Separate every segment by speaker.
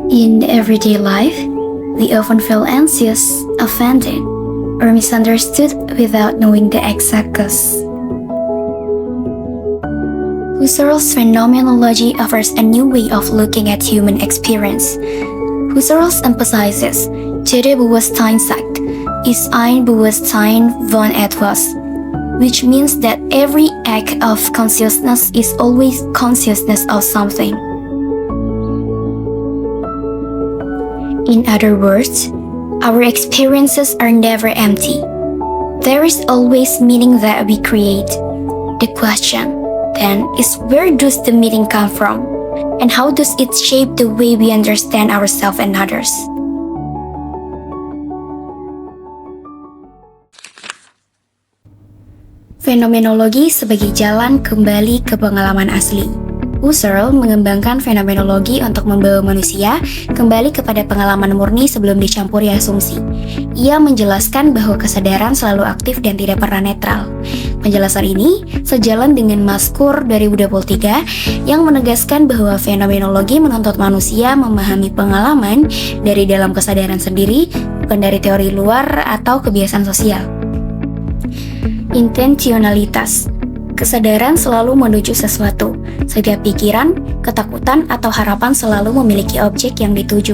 Speaker 1: In everyday life, we often feel anxious, offended, or misunderstood without knowing the exact cause. Husserl's phenomenology offers a new way of looking at human experience. Husserl emphasizes Jede Bewusstsein sagt, ist ein Bewusstsein von etwas, which means that every act of consciousness is always consciousness of something. In other words, our experiences are never empty. There is always meaning that we create. The question, then, is where does the meaning come from? And how does it shape the way we understand ourselves and others? Fenomenologi sebagai jalan kembali ke pengalaman asli. Husserl mengembangkan fenomenologi untuk membawa manusia kembali kepada pengalaman murni sebelum dicampuri asumsi. Ia menjelaskan bahwa kesadaran selalu aktif dan tidak pernah netral. Penjelasan ini sejalan dengan Maskur 2023 yang menegaskan bahwa fenomenologi menuntut manusia memahami pengalaman dari dalam kesadaran sendiri, bukan dari teori luar atau kebiasaan sosial. Intentionalitas. Kesadaran selalu menuju sesuatu. Setiap pikiran, ketakutan, atau harapan selalu memiliki objek yang dituju.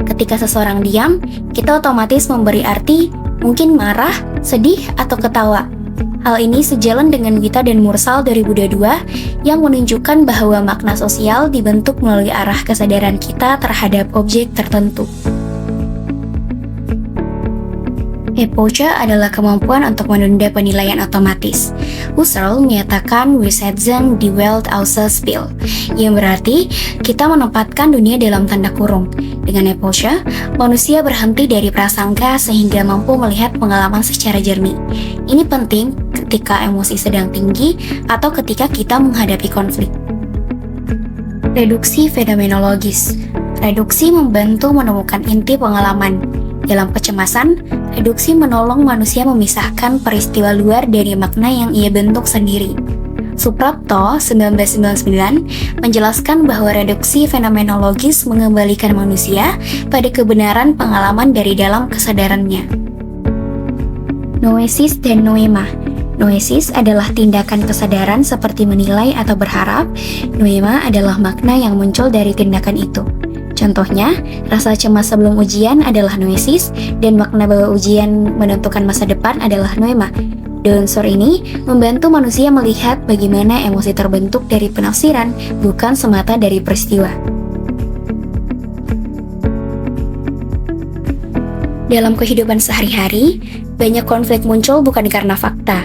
Speaker 1: Ketika seseorang diam, kita otomatis memberi arti, mungkin marah, sedih, atau ketawa. Hal ini sejalan dengan Wita dan Mursal 2022 yang menunjukkan bahwa makna sosial dibentuk melalui arah kesadaran kita terhadap objek tertentu. Epoche adalah kemampuan untuk menunda penilaian otomatis. Husserl menyatakan "Wir setzen die Welt außer Spiel", yang berarti kita menempatkan dunia dalam tanda kurung. Dengan epoche, manusia berhenti dari prasangka sehingga mampu melihat pengalaman secara jernih. Ini penting ketika emosi sedang tinggi atau ketika kita menghadapi konflik. Reduksi fenomenologis. Reduksi membantu menemukan inti pengalaman. Dalam kecemasan, reduksi menolong manusia memisahkan peristiwa luar dari makna yang ia bentuk sendiri. Suprapto 1999 menjelaskan bahwa reduksi fenomenologis mengembalikan manusia pada kebenaran pengalaman dari dalam kesadarannya. Noesis dan noema. Noesis adalah tindakan kesadaran seperti menilai atau berharap. Noema adalah makna yang muncul dari tindakan itu. Contohnya, rasa cemas sebelum ujian adalah noesis, dan makna bahwa ujian menentukan masa depan adalah noema. Dua unsur ini membantu manusia melihat bagaimana emosi terbentuk dari penafsiran, bukan semata dari peristiwa. Dalam kehidupan sehari-hari, banyak konflik muncul bukan karena fakta,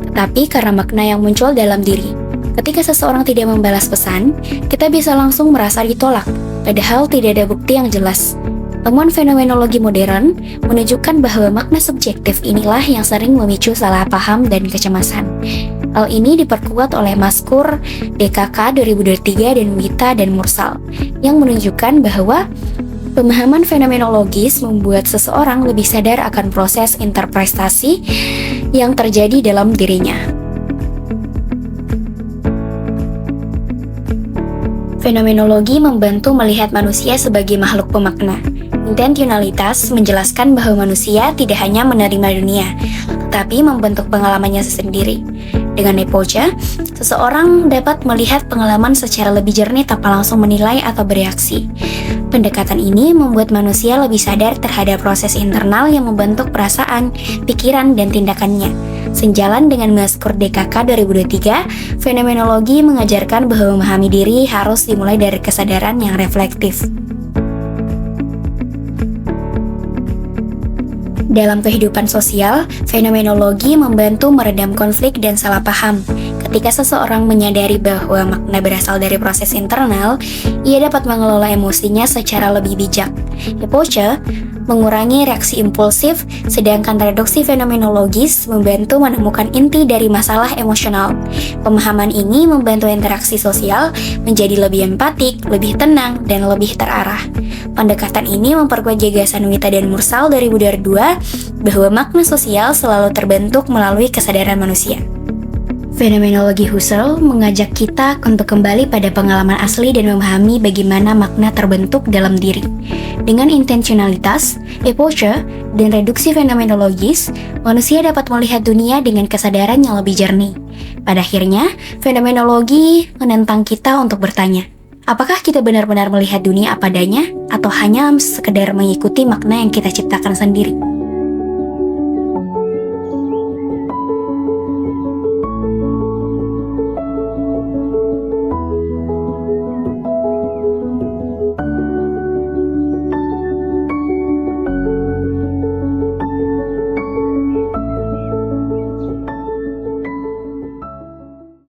Speaker 1: tetapi karena makna yang muncul dalam diri. Ketika seseorang tidak membalas pesan, kita bisa langsung merasa ditolak, padahal tidak ada bukti yang jelas. Temuan fenomenologi modern menunjukkan bahwa makna subjektif inilah yang sering memicu salah paham dan kecemasan. Hal ini diperkuat oleh Maskur, DKK 2023 dan Wita dan Mursal, yang menunjukkan bahwa pemahaman fenomenologis membuat seseorang lebih sadar akan proses interpretasi yang terjadi dalam dirinya. Fenomenologi membantu melihat manusia sebagai makhluk pemakna. Intentionalitas menjelaskan bahwa manusia tidak hanya menerima dunia, tetapi membentuk pengalamannya sendiri. Dengan epoche, seseorang dapat melihat pengalaman secara lebih jernih tanpa langsung menilai atau bereaksi. Pendekatan ini membuat manusia lebih sadar terhadap proses internal yang membentuk perasaan, pikiran, dan tindakannya. Sejalan dengan Maskur DKK 2023, fenomenologi mengajarkan bahwa memahami diri harus dimulai dari kesadaran yang reflektif. Dalam kehidupan sosial, fenomenologi membantu meredam konflik dan salah paham. Ketika seseorang menyadari bahwa makna berasal dari proses internal, ia dapat mengelola emosinya secara lebih bijak. Epoche mengurangi reaksi impulsif, sedangkan reduksi fenomenologis membantu menemukan inti dari masalah emosional. Pemahaman ini membantu interaksi sosial menjadi lebih empatik, lebih tenang, dan lebih terarah. Pendekatan ini memperkuat gagasan Wita dan Mursal 2022 bahwa makna sosial selalu terbentuk melalui kesadaran manusia. Fenomenologi Husserl mengajak kita untuk kembali pada pengalaman asli dan memahami bagaimana makna terbentuk dalam diri. Dengan intensionalitas, epoche, dan reduksi fenomenologis, manusia dapat melihat dunia dengan kesadaran yang lebih jernih. Pada akhirnya, fenomenologi menentang kita untuk bertanya, apakah kita benar-benar melihat dunia apa adanya, atau hanya sekedar mengikuti makna yang kita ciptakan sendiri?